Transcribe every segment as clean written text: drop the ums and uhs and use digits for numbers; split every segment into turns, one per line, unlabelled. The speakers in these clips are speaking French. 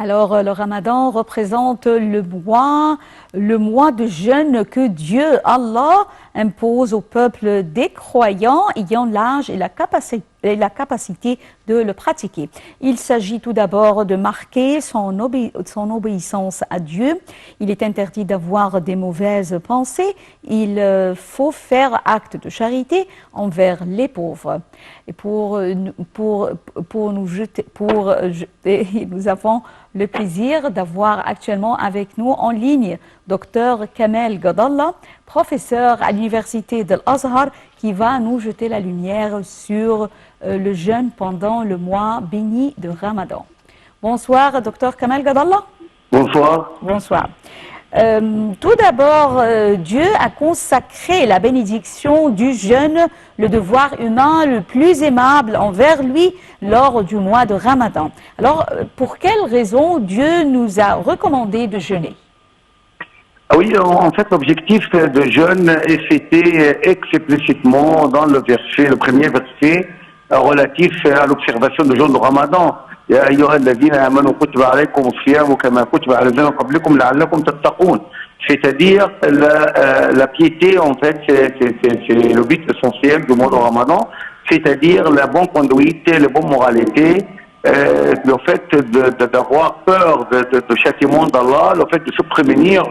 Alors, le Ramadan représente le mois de jeûne que Dieu, Allah, impose au peuple des croyants ayant l'âge et la capacité de le pratiquer. Il s'agit tout d'abord de marquer son obéissance à Dieu. Il est interdit d'avoir des mauvaises pensées. Il faut faire acte de charité envers les pauvres. Et nous avons le plaisir d'avoir actuellement avec nous en ligne Dr Kamel Gadallah, professeur à l'université de l'Azhar, qui va nous jeter la lumière sur le jeûne pendant le mois béni de Ramadan. Bonsoir, Dr Kamel Gadallah.
Bonsoir.
Bonsoir. Tout d'abord, Dieu a consacré la bénédiction du jeûne, le devoir humain le plus aimable envers lui lors du mois de Ramadan. Alors, pour quelle raison Dieu nous a recommandé de jeûner?
Oui, en fait, l'objectif de jeûne est cité explicitement dans le premier verset relatif à l'observation du jeûne de Ramadan. يا أيها الذين آمنوا كتب عليكم الصيام كما كتب على الذين قبلكم لعلكم تتقون. C'est-à-dire la piété, en fait, c'est le but essentiel du mois de Ramadan, c'est-à-dire la bonne conduite, la bonne moralité, le fait d'avoir peur de châtiment d'Allah, le fait de se prémunir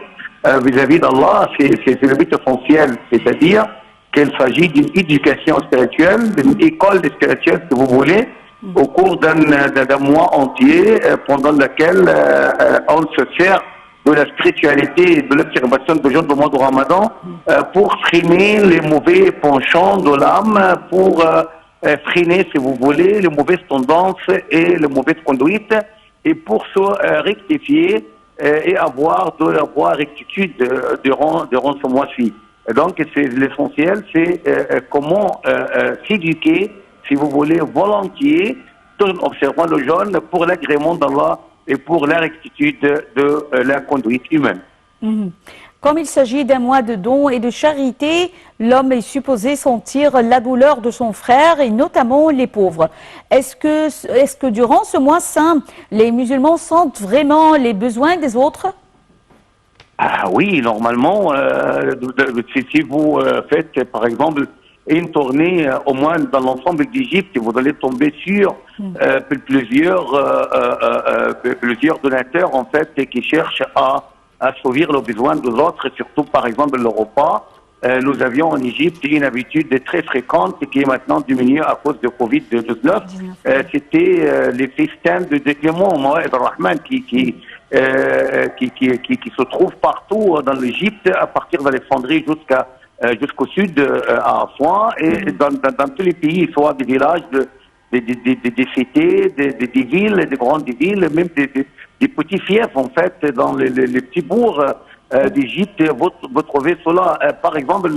vis-à-vis d'Allah, c'est le but essentiel, c'est-à-dire qu'il s'agit d'une éducation spirituelle, d'une école spirituelle, si vous voulez, au cours d'un mois entier, pendant lequel on se sert de la spiritualité et de l'observation de jeûne du mois de Ramadan pour freiner les mauvais penchants de l'âme, pour freiner, si vous voulez, les mauvaises tendances et les mauvaises conduites, et pour se rectifier et avoir de la voie rectitude durant ce mois-ci. Donc, c'est l'essentiel, c'est comment s'éduquer, si vous voulez, volontiers, tout en observant le jeûne pour l'agrément d'Allah et pour la rectitude de la conduite humaine.
Comme il s'agit d'un mois de dons et de charité, l'homme est supposé sentir la douleur de son frère et notamment les pauvres. Est-ce que durant ce mois saint, les musulmans sentent vraiment les besoins des autres?
Ah oui, normalement, si vous faites par exemple une tournée au moins dans l'ensemble d'Égypte, vous allez tomber sur plusieurs donateurs en fait qui cherchent à assouvir les besoins des autres, surtout par exemple le repas. Nous avions en Égypte une habitude très fréquente qui est maintenant diminuée à cause de Covid-19. C'était les festins de Clément Mohamed Rahman qui se trouvent partout dans l'Égypte, à partir d'Alexandrie jusqu'au sud à Aswan, et dans tous les pays, soit des villages, des cités, des villes, des grandes villes, même des petits fiefs en fait, dans les petits bourgs d'Égypte, vous trouvez cela. Par exemple,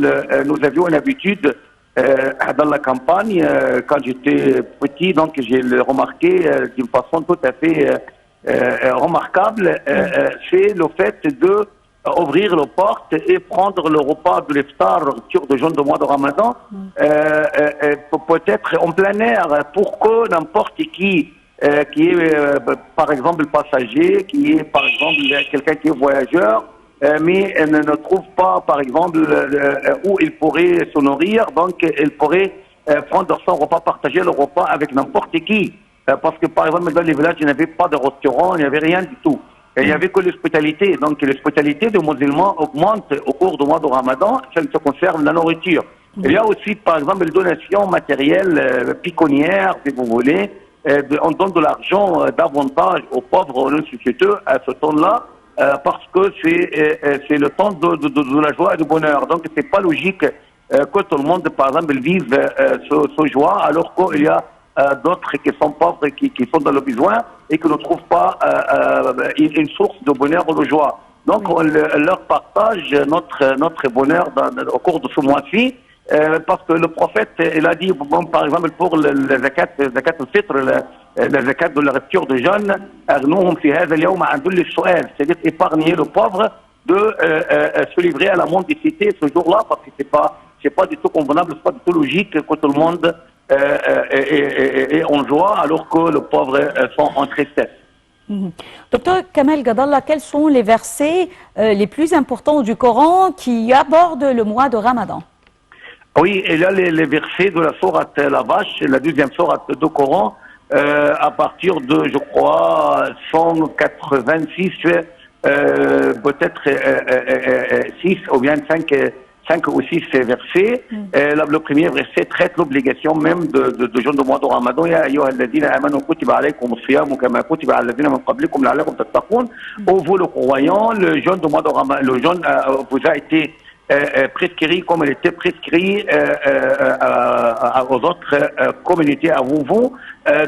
nous avions une habitude dans la campagne, quand j'étais petit, donc j'ai remarqué d'une façon tout à fait remarquable, c'est le fait de ouvrir les portes et prendre le repas de l'iftar sur le jeûne de mois de Ramadan, peut-être en plein air, pour que n'importe qui est par exemple passager, qui est par exemple quelqu'un qui est voyageur, mais ne trouve pas par exemple où il pourrait se nourrir, donc il pourrait prendre son repas, partager le repas avec n'importe qui. Parce que par exemple dans les villages, il n'y avait pas de restaurant, il n'y avait rien du tout. Et il n'y avait que l'hospitalité. Donc l'hospitalité des musulmans augmente au cours du mois de Ramadan, ça ne se concerne la nourriture. Il y a aussi par exemple les donations matérielles, piconnières, si vous voulez. On donne de l'argent davantage aux pauvres, aux nécessiteux à ce temps-là, parce que c'est le temps de la joie et du bonheur. Donc c'est pas logique que tout le monde, par exemple, vive ce joie, alors qu'il y a d'autres qui sont pauvres, qui sont dans le besoin et qui ne trouvent pas une source de bonheur ou de joie. Donc on leur partage notre bonheur au cours de ce mois-ci, parce que le prophète, il a dit, bon, par exemple pour le zakat al-fitr, la zakat de la rupture de jeûne, c'est-à-dire épargner le pauvre de se livrer à la mendicité ce jour-là, parce que c'est pas du tout convenable, c'est pas du tout logique que tout le monde est en joie alors que les pauvres sont en tristesse.
Mhm. Docteur Kamel Gadallah, quels sont les versets les plus importants du Coran qui abordent le mois de Ramadan?
Oui, il y a les versets de la sourate La Vache, la deuxième sourate du Coran, à partir de, je crois, 186, peut-être 6 ou bien 5 ou 6 versets. Le premier verset traite l'obligation même de jeûne du mois de Ramadan. Ya ayyuha alladhina amanu kutiba alaykum as-siyamu kama kutiba ala alladhina min qablikum la'allakum tattaqun. Ô vous le croyant, le jeûne du mois de Ramadan, le jeûne vous a été prescrit comme il était prescrit aux autres communautés à vous,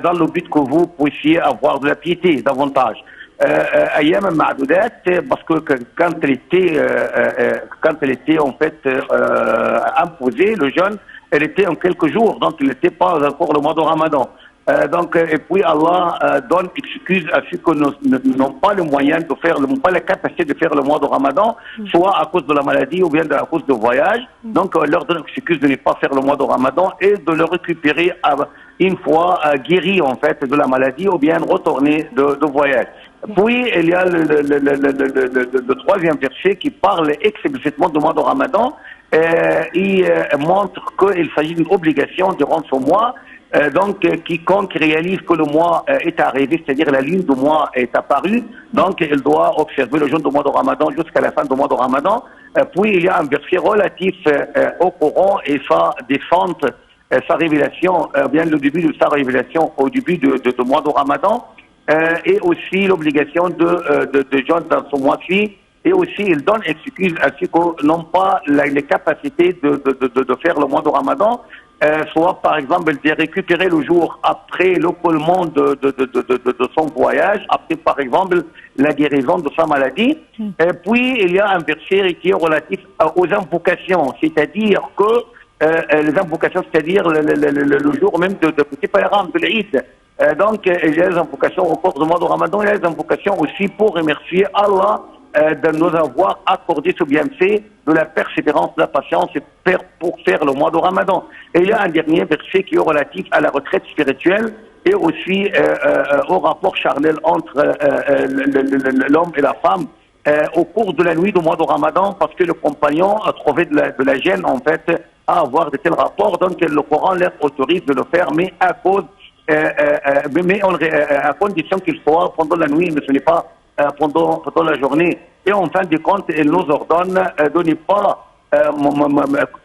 dans le but que vous puissiez avoir de la piété davantage. Ayam Ma'doudat, parce que quand elle était en fait imposée, le jeûne, elle était en quelques jours, donc il n'était pas encore le mois de Ramadan. Et puis Allah donne excuse à ceux qui n'ont pas le moyen de faire, n'ont pas la capacité de faire le mois de Ramadan, soit à cause de la maladie ou bien à cause de voyage. Donc leur donne excuse de ne pas faire le mois de Ramadan et de le récupérer une fois guéri en fait de la maladie ou bien retourner de voyage. Puis il y a le troisième verset qui parle explicitement du mois de Ramadan. Il montre qu'il s'agit d'une obligation durant ce mois. Donc, quiconque réalise que le mois est arrivé, c'est-à-dire la lune du mois est apparue, donc il doit observer le jeûne du mois de Ramadan jusqu'à la fin du mois de Ramadan. Puis il y a un verset relatif au Coran et sa descente, sa révélation, bien le début de sa révélation au début du mois de Ramadan, et aussi l'obligation de jeûne dans ce mois-ci. Et aussi, il donne excuse à ceux qui n'ont pas les capacités de faire le mois de Ramadan, soit par exemple de récupérer le jour après l'écoulement de son voyage, après par exemple la guérison de sa maladie. Et puis il y a un verset qui est relatif aux invocations, c'est-à-dire que les invocations, c'est-à-dire le jour même de petit pèlerin de l'Eid. Donc il y a les invocations au cours du mois de Ramadan, il y a les invocations aussi pour remercier Allah de nous avoir accordé ce bienfait de la persévérance, de la patience pour faire le mois de Ramadan. Et il y a un dernier verset qui est relatif à la retraite spirituelle et aussi au rapport charnel entre l'homme et la femme au cours de la nuit du mois de Ramadan, parce que le compagnon a trouvé de la gêne en fait à avoir de tels rapports, donc le Coran leur autorise de le faire, mais à condition qu'il soit pendant la nuit, mais ce n'est pas pendant la journée. Et en fin de compte, il nous ordonne de ne pas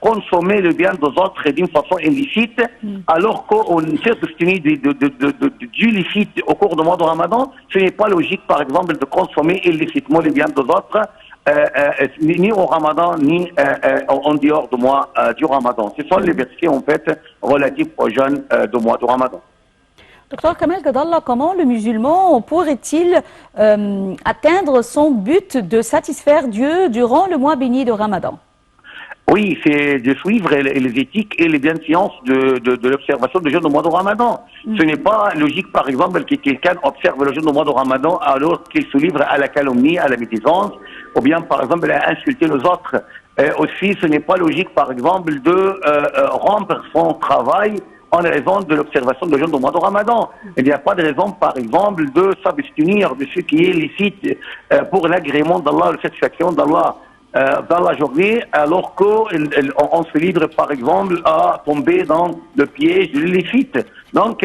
consommer le bien des autres d'une façon illicite, alors qu'on s'est abstenu du licite au cours du mois de Ramadan. Ce n'est pas logique, par exemple, de consommer illicitement le bien des autres, ni au Ramadan, ni en dehors du mois du Ramadan. Ce sont les versets, en fait, relatifs aux jeunes du mois du Ramadan.
Docteur Kamel Gadallah, comment le musulman pourrait-il atteindre son but de satisfaire Dieu durant le mois béni de Ramadan?
Oui, c'est de suivre les éthiques et les bienséances de l'observation du jeûne du mois de Ramadan. Ce n'est pas logique, par exemple, que quelqu'un observe le jeûne du mois de Ramadan alors qu'il se livre à la calomnie, à la médisance, ou bien, par exemple, à insulter les autres. Aussi, ce n'est pas logique, par exemple, de rompre son travail en raison de l'observation de jeûne du mois de Ramadan. Il n'y a pas de raison, par exemple, de s'abstenir de ce qui est licite pour l'agrément d'Allah, la satisfaction d'Allah dans la journée, alors qu'on se livre, par exemple, à tomber dans le piège de l'illicite. Donc,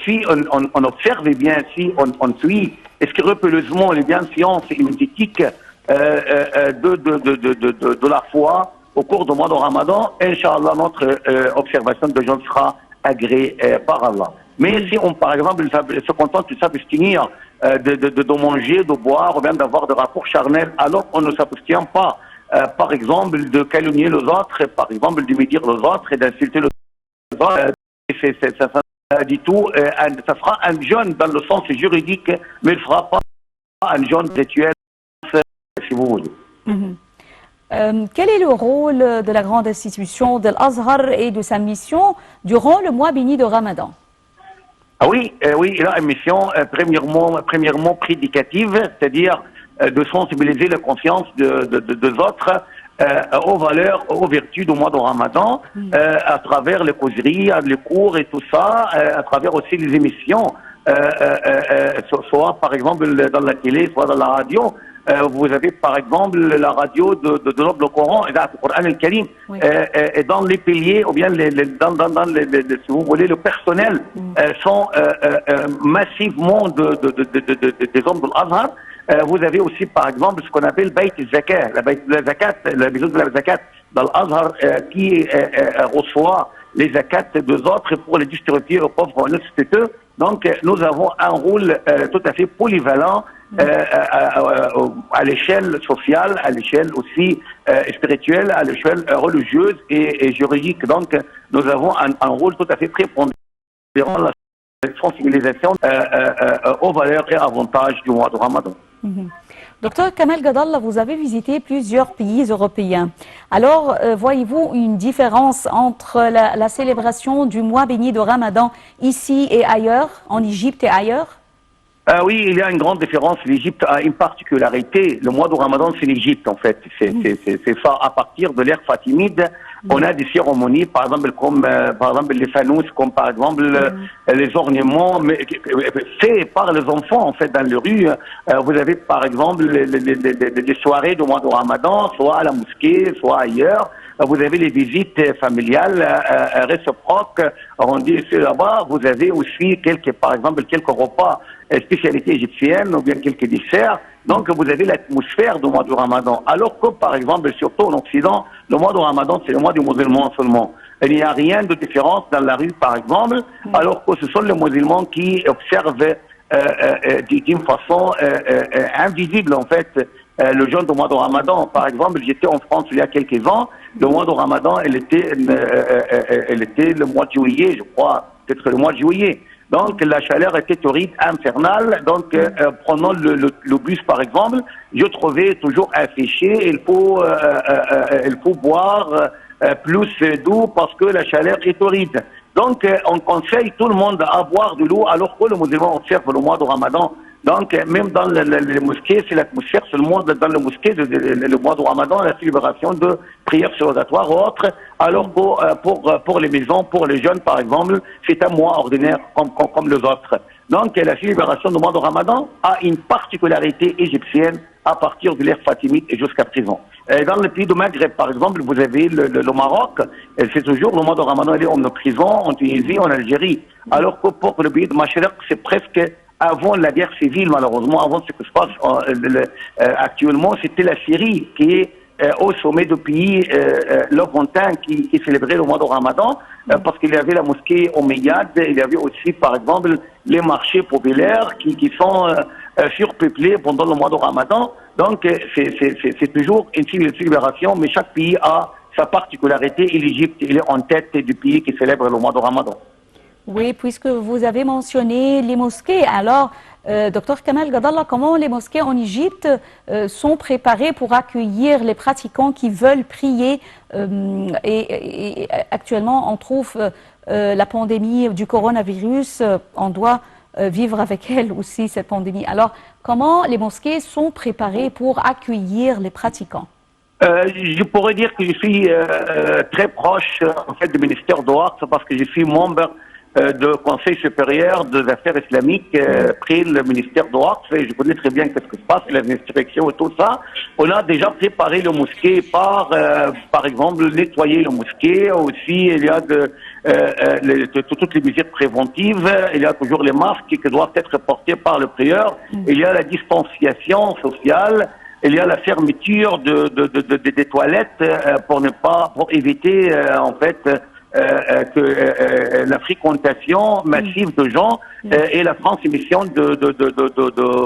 si on observe bien, si on suit scrupuleusement les bienséances et les éthiques de la foi au cours du mois de Ramadan, Inch'Allah, notre observation de jeûne sera agréée par Allah. Mais si on, par exemple, se contente de s'abstenir de manger, de boire, ou bien d'avoir des rapports charnels, alors on ne s'abstient pas, par exemple, de calomnier les autres, par exemple, de médire les autres et d'insulter les autres. Ça dit tout, ça fera un jeûne dans le sens juridique, mais il ne fera pas un jeûne rituel, si vous voulez.
Quel est le rôle de la grande institution de l'Azhar et de sa mission durant le mois béni de Ramadan?
Oui, il a une mission premièrement prédicative, c'est-à-dire de sensibiliser la conscience des autres aux valeurs, aux vertus du mois de Ramadan, à travers les causeries, les cours et tout ça, à travers aussi les émissions soit par exemple dans la télé, soit dans la radio. Vous avez par exemple la radio de le Coran, le Coran al-Karim,
Oui.
et dans les piliers, ou bien si vous voulez, le personnel sont massivement des hommes de l'Azhar. Vous avez aussi par exemple ce qu'on appelle Bayt al-Zakat, la maison de la Zakat dans l'Azhar qui reçoit les zakats des autres pour les distribuer aux pauvres nécessiteux. Donc nous avons un rôle tout à fait polyvalent à l'échelle sociale, à l'échelle aussi spirituelle, à l'échelle religieuse et juridique. Donc nous avons un rôle tout à fait prépondérant dans la sensibilisation aux valeurs et avantages du mois de Ramadan.
Docteur Kamel Gadallah, vous avez visité plusieurs pays européens. Alors, voyez-vous une différence entre la célébration du mois béni de Ramadan ici et ailleurs, en Égypte et ailleurs?
Oui, il y a une grande différence. L'Égypte a une particularité. Le mois de Ramadan, c'est l'Égypte, en fait. C'est ça. À partir de l'ère fatimide, on a des cérémonies, par exemple, comme par exemple les fanous, comme par exemple les ornements faits par les enfants, en fait, dans les rues. Vous avez, par exemple, les soirées du mois de Ramadan, soit à la mosquée, soit ailleurs. Vous avez les visites familiales réciproques rendues ici là-bas. Vous avez aussi par exemple, quelques repas spécialités égyptiennes ou bien quelques desserts. Donc, vous avez l'atmosphère du mois du Ramadan. Alors que, par exemple, surtout en Occident, le mois du Ramadan, c'est le mois du musulman seulement. Il n'y a rien de différence dans la rue, par exemple, alors que ce sont les musulmans qui observent d'une façon invisible, en fait, le jeûne du mois de Ramadan. Par exemple, j'étais en France il y a quelques ans. Le mois de Ramadan, elle était le mois de juillet, je crois, peut-être le mois de juillet. Donc la chaleur était torride, infernale. Donc prenant le bus par exemple, je trouvais toujours affiché il faut boire plus d'eau parce que la chaleur est torride. Donc on conseille tout le monde à boire de l'eau alors que le musulman observe le mois de Ramadan. Donc même dans les mosquées, c'est l'atmosphère seulement dans les mosquées le mois de Ramadan, la célébration de prières surrogatoires ou autres, alors que pour les maisons, pour les jeunes par exemple, c'est un mois ordinaire comme les autres. Donc la célébration du mois de Ramadan a une particularité égyptienne à partir de l'ère fatimide et jusqu'à présent. Dans le pays du Maghreb, par exemple, vous avez le Maroc, c'est toujours le mois de Ramadan, il est en prison, en Tunisie, en Algérie, alors que pour le pays de Machrek, c'est presque avant la guerre civile, malheureusement, avant ce qui se passe actuellement, c'était la Syrie qui est au sommet du pays lointain qui célébrait le mois de Ramadan, parce qu'il y avait la mosquée Omeyyade, il y avait aussi, par exemple, les marchés populaires qui sont surpeuplés pendant le mois de Ramadan. Donc, c'est toujours une célébration, mais chaque pays a sa particularité et l'Égypte, il est en tête du pays qui célèbre le mois de Ramadan.
Oui, puisque vous avez mentionné les mosquées, alors, Dr Kamel Gadallah, comment les mosquées en Égypte sont préparées pour accueillir les pratiquants qui veulent prier et actuellement, on trouve la pandémie du coronavirus, on doit vivre avec elle aussi, cette pandémie. Alors, comment les mosquées sont préparées pour accueillir les pratiquants?
Je pourrais dire que je suis très proche en fait, du ministère de l'Ouest parce que je suis membre de Conseil supérieur des affaires islamiques près le ministère de l'Ouest et je connais très bien ce que se passe, la inspection et tout ça. On a déjà préparé le mosquée par exemple, nettoyer le mosquée. Aussi, il y a toutes les mesures préventives. Il y a toujours les masques qui doivent être portés par le prieur. Il y a la distanciation sociale. Il y a la fermeture des toilettes pour éviter en fait la fréquentation massive de gens et la transmission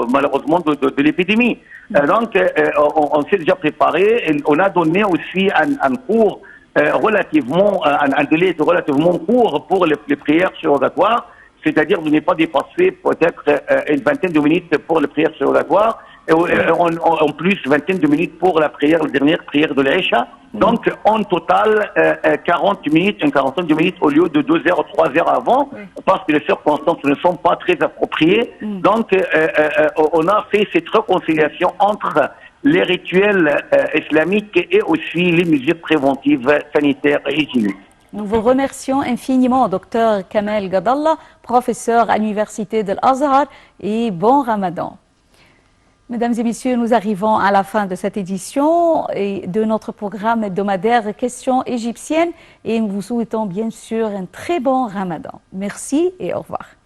malheureusement de l'épidémie. Donc on s'est déjà préparé. Et on a donné aussi un cours relativement un délai relativement court pour les prières surrogatoires, c'est-à-dire de ne pas dépasser peut-être une vingtaine de minutes pour les prières surrogatoires. Et en plus, vingtaine de minutes pour la dernière prière de l'Aïcha. Donc, en total, 40 minutes, une quarantaine de minutes au lieu de 2 heures ou 3 heures avant, parce que les circonstances ne sont pas très appropriées. Donc, on a fait cette réconciliation entre les rituels islamiques et aussi les mesures préventives sanitaires et hygiéniques.
Nous vous remercions infiniment, Dr Kamel Gadallah, professeur à l'Université de l'Azhar, et bon Ramadan. Mesdames et messieurs, nous arrivons à la fin de cette édition et de notre programme hebdomadaire Questions égyptiennes et nous vous souhaitons bien sûr un très bon Ramadan. Merci et au revoir.